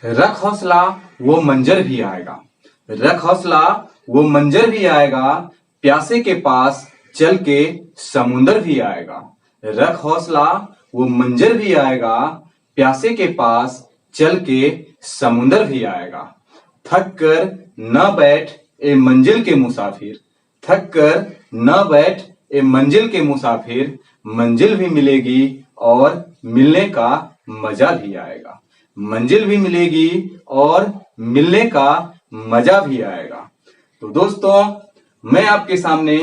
रख हौसला वो मंजर भी आएगा। रख हौसला वो मंजर भी आएगा, प्यासे के पास चल के समुंदर भी आएगा। रख हौसला वो मंजर भी आएगा, प्यासे के पास चल के समुंदर भी आएगा। थक कर न बैठ ए मंजिल के मुसाफिर, थक कर न बैठ ए मंजिल के मुसाफिर, मंजिल भी मिलेगी और मिलने का मजा भी आएगा। मंजिल भी मिलेगी और मिलने का मजा भी आएगा। तो दोस्तों, मैं आपके सामने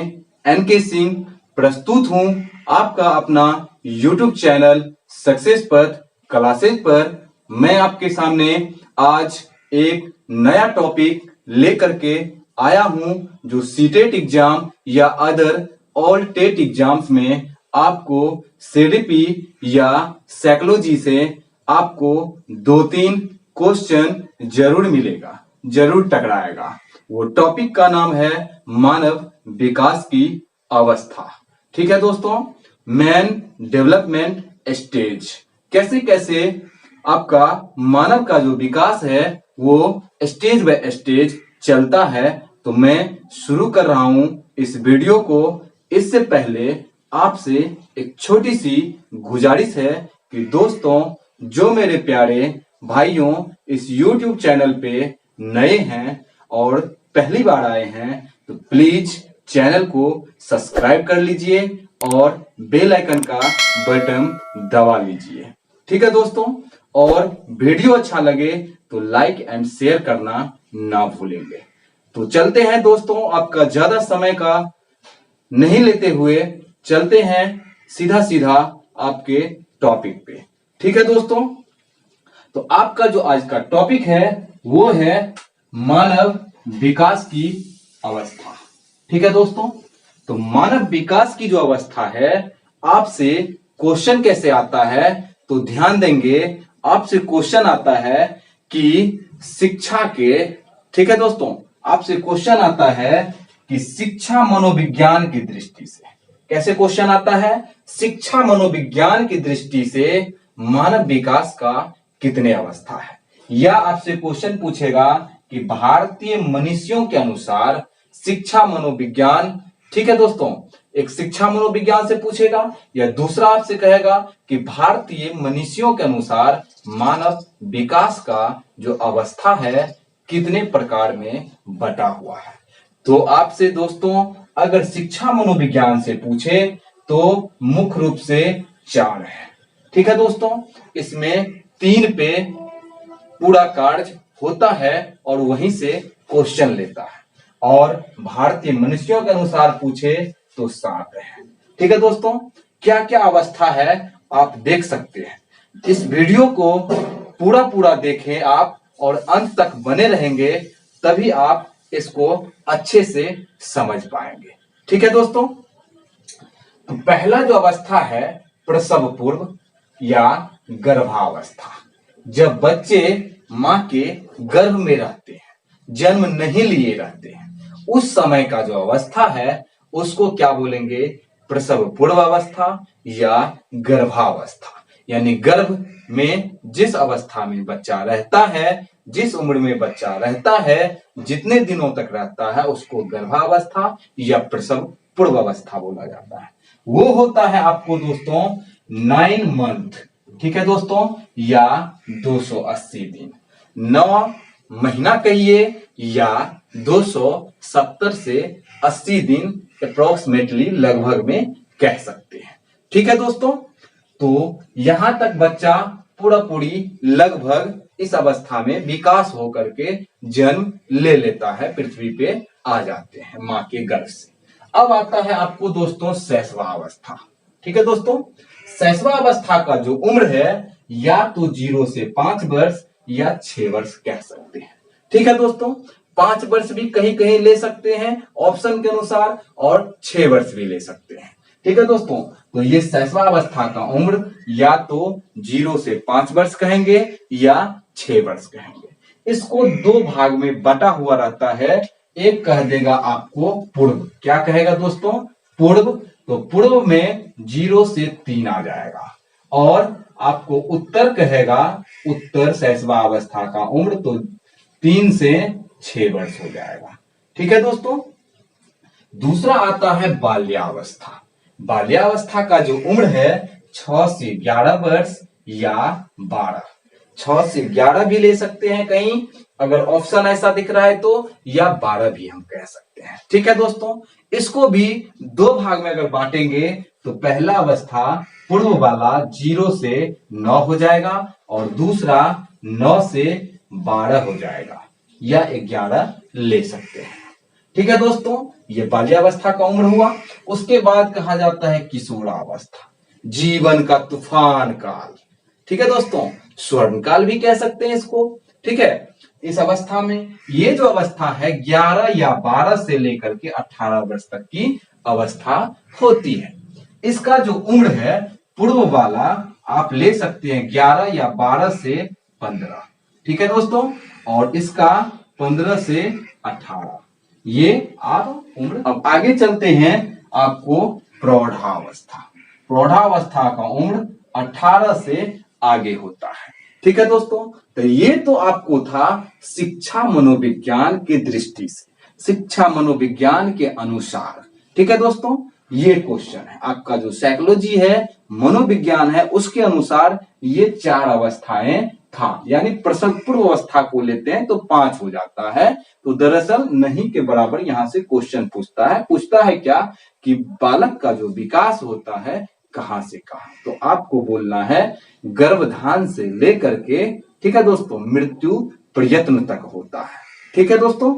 एनके सिंह प्रस्तुत हूं, आपका अपना यूट्यूब चैनल सक्सेस पथ क्लासेस पर। मैं आपके सामने आज एक नया टॉपिक लेकर के आया हूं, जो सीटेट एग्जाम या अदर ऑल टेट एग्जाम्स में आपको सीडीपी या साइकोलॉजी से आपको 2-3 क्वेश्चन जरूर मिलेगा, जरूर टकराएगा। वो टॉपिक का नाम है मानव विकास की अवस्था। ठीक है दोस्तों, मैन डेवलपमेंट स्टेज। कैसे कैसे आपका मानव का जो विकास है वो स्टेज बाय स्टेज चलता है। तो मैं शुरू कर रहा हूं इस वीडियो को। इससे पहले आपसे एक छोटी सी गुजारिश है कि दोस्तों, जो मेरे प्यारे भाइयों इस YouTube चैनल पे नए हैं और पहली बार आए हैं, तो प्लीज चैनल को सब्सक्राइब कर लीजिए और बेल आइकन का बटन दबा लीजिए। ठीक है दोस्तों, और वीडियो अच्छा लगे तो लाइक एंड शेयर करना ना भूलेंगे। तो चलते हैं दोस्तों, आपका ज्यादा समय का नहीं लेते हुए चलते हैं सीधा सीधा आपके टॉपिक पे। ठीक है दोस्तों, तो आपका जो आज का टॉपिक है वो है मानव विकास की अवस्था। ठीक है दोस्तों, तो मानव विकास की जो अवस्था है, आपसे क्वेश्चन कैसे आता है तो ध्यान देंगे। आपसे क्वेश्चन आता है कि शिक्षा के, ठीक है दोस्तों, आपसे क्वेश्चन आता है कि शिक्षा मनोविज्ञान की दृष्टि से, कैसे क्वेश्चन आता है, शिक्षा मनोविज्ञान की दृष्टि से मानव विकास का कितने अवस्था है। या आपसे क्वेश्चन पूछेगा कि भारतीय मनीषियों के अनुसार शिक्षा मनोविज्ञान, ठीक है दोस्तों, एक शिक्षा मनोविज्ञान से पूछेगा, या दूसरा आपसे कहेगा कि भारतीय मनीषियों के अनुसार मानव विकास का जो अवस्था है कितने प्रकार में बटा हुआ है। तो आपसे दोस्तों अगर शिक्षा मनोविज्ञान से पूछे तो मुख्य रूप से 4 है। ठीक है दोस्तों, इसमें 3 पे पूरा कार्य होता है और वहीं से क्वेश्चन लेता है, और भारतीय मनुष्यों के अनुसार पूछे तो 7 है। ठीक है दोस्तों, क्या क्या अवस्था है आप देख सकते हैं। इस वीडियो को पूरा पूरा देखें आप, और अंत तक बने रहेंगे, तभी आप इसको अच्छे से समझ पाएंगे। ठीक है दोस्तों, तो पहला जो अवस्था है प्रसव पूर्व या गर्भावस्था। जब बच्चे मां के गर्भ में रहते हैं, जन्म नहीं लिए रहते हैं, उस समय का जो अवस्था है उसको क्या बोलेंगे, प्रसव पूर्व अवस्था या गर्भावस्था। यानी गर्भ में जिस अवस्था में बच्चा रहता है, जिस उम्र में बच्चा रहता है, जितने दिनों तक रहता है, उसको गर्भावस्था या प्रसव पूर्व अवस्था बोला जाता है। वो होता है आपको दोस्तों 9 मंथ, ठीक है दोस्तों, या 280 दिन। 9 महीना कहिए या 270 से 80 दिन अप्रोक्सीमेटली, लगभग में कह सकते हैं। ठीक है दोस्तों, तो यहां तक बच्चा पूरा पूरी लगभग इस अवस्था में विकास होकर के जन्म ले लेता है, पृथ्वी पे आ जाते हैं मां के गर्भ से। अब आता है आपको दोस्तों शैशवा अवस्था। ठीक है दोस्तों, शैशवा अवस्था का जो उम्र है या तो 0 से 5 वर्ष या 6 वर्ष कह सकते हैं। ठीक है दोस्तों, 5 वर्ष भी कहीं कहीं ले सकते हैं ऑप्शन के अनुसार, और 6 वर्ष भी ले सकते हैं। ठीक है दोस्तों, तो ये शैशवा अवस्था का उम्र या तो 0 से 5 वर्ष कहेंगे या 6 वर्ष कहेंगे। इसको 2 भाग में बटा हुआ रहता है। एक कह देगा आपको पूर्व, क्या कहेगा दोस्तों, पूर्व। तो पूर्व में 0 से 3 आ जाएगा, और आपको उत्तर कहेगा, उत्तर शैशवा अवस्था का उम्र तो 3 से 6 वर्ष हो जाएगा। ठीक है दोस्तों। दूसरा आता है बाल्यावस्था। बाल्यावस्था का जो उम्र है 6 से 11 वर्ष या 12, 6 से 11 भी ले सकते हैं कहीं अगर ऑप्शन ऐसा दिख रहा है तो, या 12 भी हम कह सकते हैं। ठीक है दोस्तों। इसको भी 2 भाग में अगर बांटेंगे तो पहला अवस्था पूर्व वाला 0 से 9 हो जाएगा और दूसरा 9 से 12 हो जाएगा, या 11 ले सकते हैं। ठीक है दोस्तों, ये बाल्यावस्था का उम्र हुआ। उसके बाद कहा जाता है किशोरावस्था, जीवन का तूफान काल। ठीक है दोस्तों, स्वर्ण काल भी कह सकते हैं इसको। ठीक है, इस अवस्था में ये जो अवस्था है 11 या 12 से लेकर के 18 वर्ष तक की अवस्था होती है। इसका जो उम्र है पूर्व वाला आप ले सकते हैं 11 या 12 से 15। ठीक है दोस्तों, और इसका 15 से 18, ये आप उम्र। अब आगे चलते हैं, आपको प्रौढ़ावस्था। प्रौढ़ावस्था का उम्र 18 से आगे होता है। ठीक है दोस्तों, तो ये तो आपको था शिक्षा मनोविज्ञान की दृष्टि से, शिक्षा मनोविज्ञान के अनुसार। ठीक है दोस्तों, ये क्वेश्चन है आपका जो साइकोलॉजी है, मनोविज्ञान है, उसके अनुसार ये 4 अवस्थाएं था, यानी प्रसव पूर्व अवस्था को लेते हैं तो 5 हो जाता है। तो दरअसल नहीं के बराबर यहां से क्वेश्चन पूछता है क्या कि बालक का जो विकास होता है कहां से कहां, तो आपको बोलना है गर्भधान से लेकर के, ठीक है दोस्तों, मृत्यु प्रयत्न तक होता है। ठीक है दोस्तों,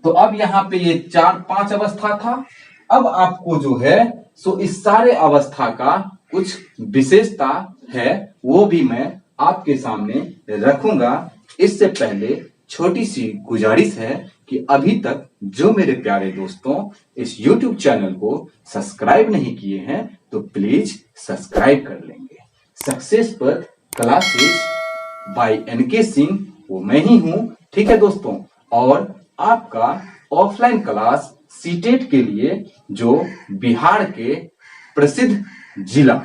तो अब यहाँ पे ये 4-5 अवस्था था। अब आपको जो है सो इस सारे अवस्था का कुछ विशेषता है, वो भी मैं आपके सामने रखूंगा। इससे पहले छोटी सी गुजारिश है कि अभी तक जो मेरे प्यारे दोस्तों इस YouTube चैनल को सब्सक्राइब नहीं किए हैं तो प्लीज सब्सक्राइब कर लेंगे। सक्सेस पथ क्लासेस बाय NK सिंह, वो मैं ही हूं। ठीक है दोस्तों, और आपका ऑफलाइन क्लास सीटेट के लिए जो बिहार के प्रसिद्ध जिला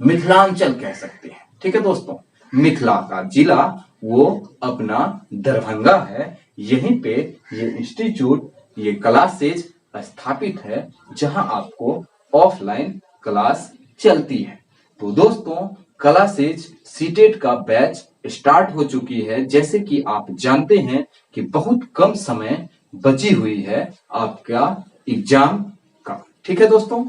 मिथिलांचल कह सकते हैं, ठीक है दोस्तों, मिथिला का जिला वो अपना दरभंगा है। यहीं पे ये इंस्टीट्यूट, ये क्लासेज स्थापित है जहां आपको ऑफलाइन क्लास चलती है। तो दोस्तों, क्लासेज सीटेट का बैच स्टार्ट हो चुकी है। जैसे कि आप जानते हैं कि बहुत कम समय बची हुई है आपका एग्जाम का। ठीक है दोस्तों,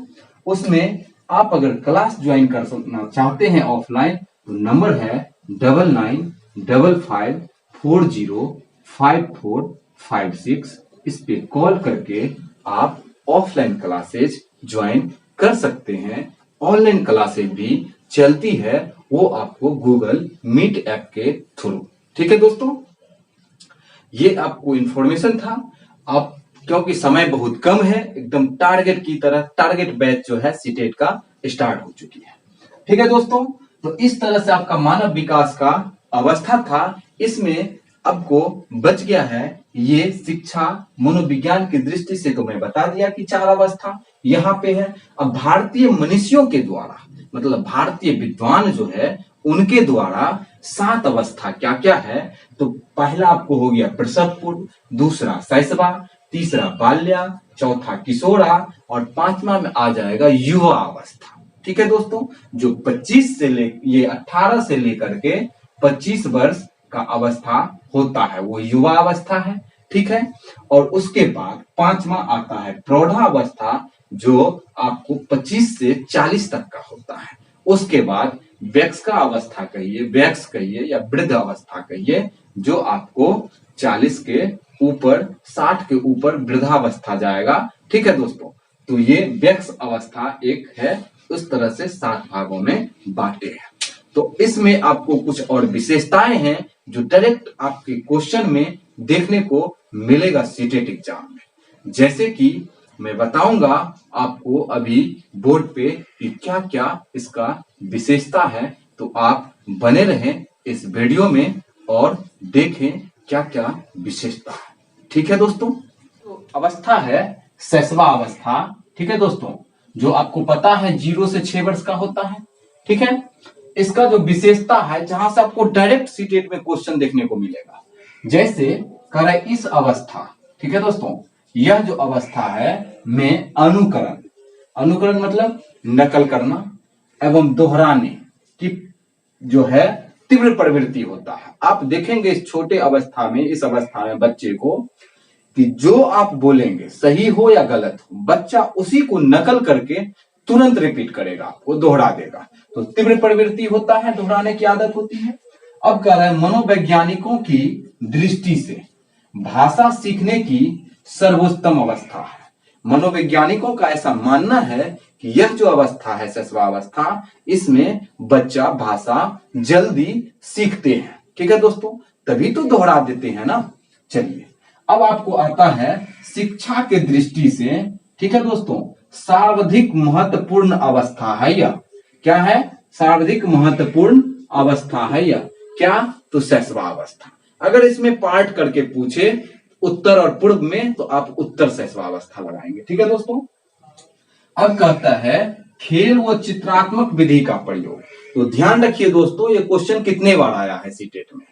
उसमें आप अगर क्लास ज्वाइन करना चाहते हैं ऑफलाइन तो नंबर है 9955405456। इस पे कॉल करके आप ऑफलाइन क्लासेज ज्वाइन कर सकते हैं। ऑनलाइन क्लासेज भी चलती है, वो आपको गूगल मीट ऐप के थ्रू। ठीक है दोस्तों, ये आपको इंफॉर्मेशन था। आप क्योंकि समय बहुत कम है, एकदम टारगेट की तरह टारगेट बैच जो है सीटेट का स्टार्ट हो चुकी है। ठीक है दोस्तों, तो इस तरह से आपका मानव विकास का अवस्था था। इसमें आपको बच गया है ये शिक्षा मनोविज्ञान की दृष्टि से, तो मैं बता दिया कि 4 अवस्था यहाँ पे है। अब भारतीय मनुष्यों के द्वारा, मतलब भारतीय विद्वान जो है उनके द्वारा 7 अवस्था क्या क्या है, तो पहला आपको हो गया प्रसव पूर्व, दूसरा शैशवा, तीसरा बाल्या, चौथा किशोरा और 5वां में आ जाएगा युवा अवस्था। ठीक है दोस्तों, जो 18 से लेकर के 25 वर्ष का अवस्था होता है वो युवा अवस्था है। ठीक है, और उसके बाद 5वां आता है प्रौढ़ावस्था, जो आपको 25 से 40 तक का होता है। उसके बाद वयस्का अवस्था कहिए, वयस्क कहिए या वृद्ध अवस्था कहिए, जो आपको 40 के ऊपर, 60 के ऊपर वृद्धावस्था जाएगा। ठीक है दोस्तों, तो ये वयस्क अवस्था एक है। उस तरह से 7 भागों में बांटे हैं। तो इसमें आपको कुछ और विशेषताएं हैं जो डायरेक्ट आपके क्वेश्चन में देखने को मिलेगा सीटेट एग्जाम में। जैसे कि मैं बताऊंगा आपको अभी बोर्ड पे कि क्या क्या इसका विशेषता है, तो आप बने रहें इस वीडियो में और देखें क्या क्या विशेषता है। ठीक है दोस्तों, तो अवस्था है शैशवा अवस्था। ठीक है दोस्तों, जो आपको पता है 0 से 6 वर्ष का होता है। ठीक है। इसका जो विशेषता है, जहां से आपको डायरेक्ट सीटेट में क्वेश्चन देखने को मिलेगा, जैसे कह रहा है इस अवस्था, ठीक है दोस्तों, यह जो अवस्था है में अनुकरण, अनुकरण मतलब नकल करना एवं दोहराने की जो है तीव्र प्रवृत्ति होता है। आप देखेंगे इस छोटे अवस्था में, इस अवस्था में बच्चे को कि जो आप बोलेंगे सही हो या गलत हो, बच्चा उसी को नकल करके तुरंत रिपीट करेगा, वो दोहरा देगा। तो तीव्र प्रवृत्ति होता है, दोहराने की आदत होती है। अब कह रहा है मनोवैज्ञानिकों की दृष्टि से भाषा सीखने की सर्वोत्तम अवस्था है। मनोवैज्ञानिकों का ऐसा मानना है कि यह जो अवस्था है शैशवावस्था, इसमें बच्चा भाषा जल्दी सीखते हैं। ठीक है दोस्तों, तभी तो दोहरा देते हैं ना। चलिए अब आपको आता है शिक्षा के दृष्टि से, ठीक है दोस्तों, सर्वाधिक महत्वपूर्ण अवस्था है यह। क्या है? सर्वाधिक महत्वपूर्ण अवस्था है यह। क्या? तो शैशवावस्था। अगर इसमें पार्ट करके पूछे उत्तर और पूर्व में, तो आप उत्तर शैशवावस्था लगाएंगे। ठीक है दोस्तों। अब कहता है खेल व चित्रात्मक विधि का प्रयोग। तो ध्यान रखिए दोस्तों, ये क्वेश्चन कितने बार आया है सीटेट में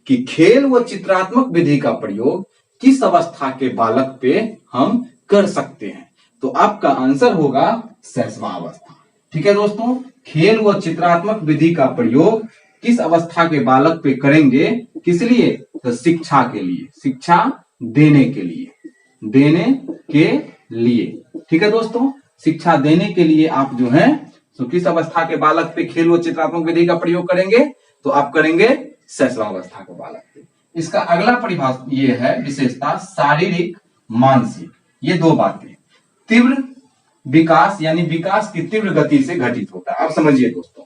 कि खेल व चित्रात्मक विधि का प्रयोग किस अवस्था के बालक पे हम कर सकते हैं। तो आपका आंसर होगा शैशवावस्था। ठीक है दोस्तों, खेल व चित्रात्मक विधि का प्रयोग किस अवस्था के बालक पे करेंगे, किस लिए? तो शिक्षा के लिए, शिक्षा देने के लिए, देने के लिए। ठीक है दोस्तों, शिक्षा देने के लिए आप जो है तो किस अवस्था के बालक पे खेल व चित्रात्मक विधि का प्रयोग करेंगे, तो आप करेंगे शैशवावस्था के बालक पे। इसका अगला परिभाषा ये है विशेषता शारीरिक मानसिक, ये दो बातें। तीव्र विकास यानी विकास की तीव्र गति से घटित होता है। अब समझिए दोस्तों,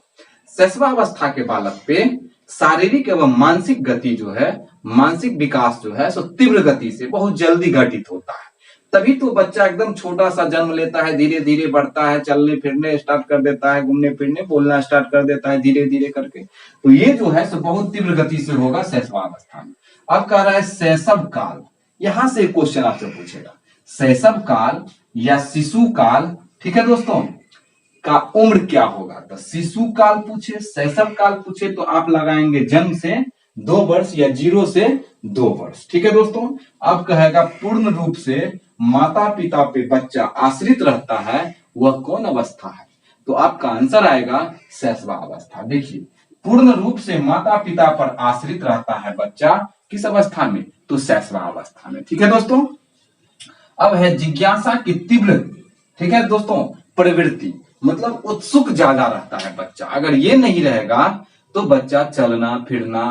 शैशवावस्था के बालक पे शारीरिक एवं मानसिक गति जो है, मानसिक विकास जो है सो तीव्र गति से बहुत जल्दी घटित होता है। तभी तो बच्चा एकदम छोटा सा जन्म लेता है, धीरे धीरे बढ़ता है, चलने फिरने स्टार्ट कर देता है, घूमने फिरने बोलना स्टार्ट कर देता है धीरे धीरे करके। तो ये जो है सो बहुत तीव्र गति से होगा शैशवावस्था में। अब कह रहा है शैशव काल, यहां से क्वेश्चन आपसे पूछेगा शैशव काल या शिशु काल, ठीक है दोस्तों, का उम्र क्या होगा। तो शिशु काल पूछे, शैशव काल पूछे तो आप लगाएंगे जन्म से 2 वर्ष या 0 से 2 वर्ष। ठीक है दोस्तों। अब कहेगा पूर्ण रूप से माता पिता पे बच्चा आश्रित रहता है, वह कौन अवस्था है। तो आपका आंसर आएगा शैशवावस्था। देखिए, पूर्ण रूप से माता पिता पर आश्रित रहता है बच्चा, किस अवस्था में? तो शैशवावस्था में। ठीक है दोस्तों। अब है जिज्ञासा की तीव्र, ठीक है दोस्तों, प्रवृत्ति, मतलब उत्सुक ज्यादा रहता है बच्चा। अगर ये नहीं रहेगा तो बच्चा चलना फिरना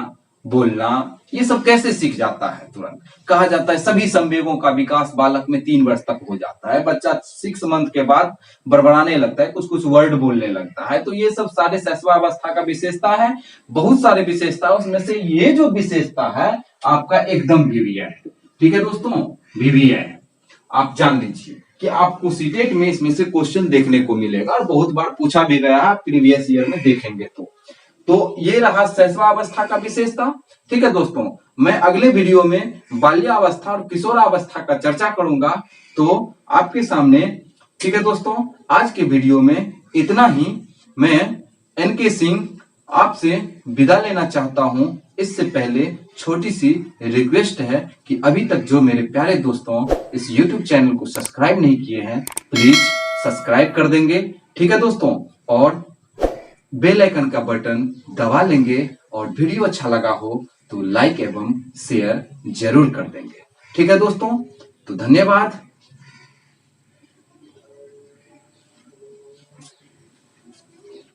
बोलना ये सब कैसे सीख जाता है तुरंत। कहा जाता है सभी संवेगों का विकास बालक में 3 वर्ष तक हो जाता है। बच्चा 6 मंथ के बाद बड़बड़ाने लगता है, कुछ कुछ वर्ड बोलने लगता है। तो ये सब सारे शैशवावस्था का विशेषता है। बहुत सारे विशेषता, उसमें से ये जो विशेषता है आपका एकदम वीवीआई है। ठीक है दोस्तों, वीवीआई आप जान लीजिए कि आपको सीटेट में इसमें से क्वेश्चन देखने को मिलेगा और बहुत बार पूछा भी गया है, प्रीवियस ईयर में देखेंगे तो ये रहा शैशवावस्था का विशेषता। ठीक है दोस्तों, मैं अगले वीडियो में बाल्यावस्था और किशोरावस्था का चर्चा करूंगा तो आपके सामने। ठीक है दोस्तों, आज के वीडियो में इतना ही। मैं एनके सिंह आपसे विदा लेना चाहता हूं। इससे पहले छोटी सी रिक्वेस्ट है कि अभी तक जो मेरे प्यारे दोस्तों इस YouTube चैनल को सब्सक्राइब नहीं किए हैं, प्लीज सब्सक्राइब कर देंगे। ठीक है दोस्तों, और बेल आइकन का बटन दबा लेंगे और वीडियो अच्छा लगा हो तो लाइक एवं शेयर जरूर कर देंगे। ठीक है दोस्तों, तो धन्यवाद।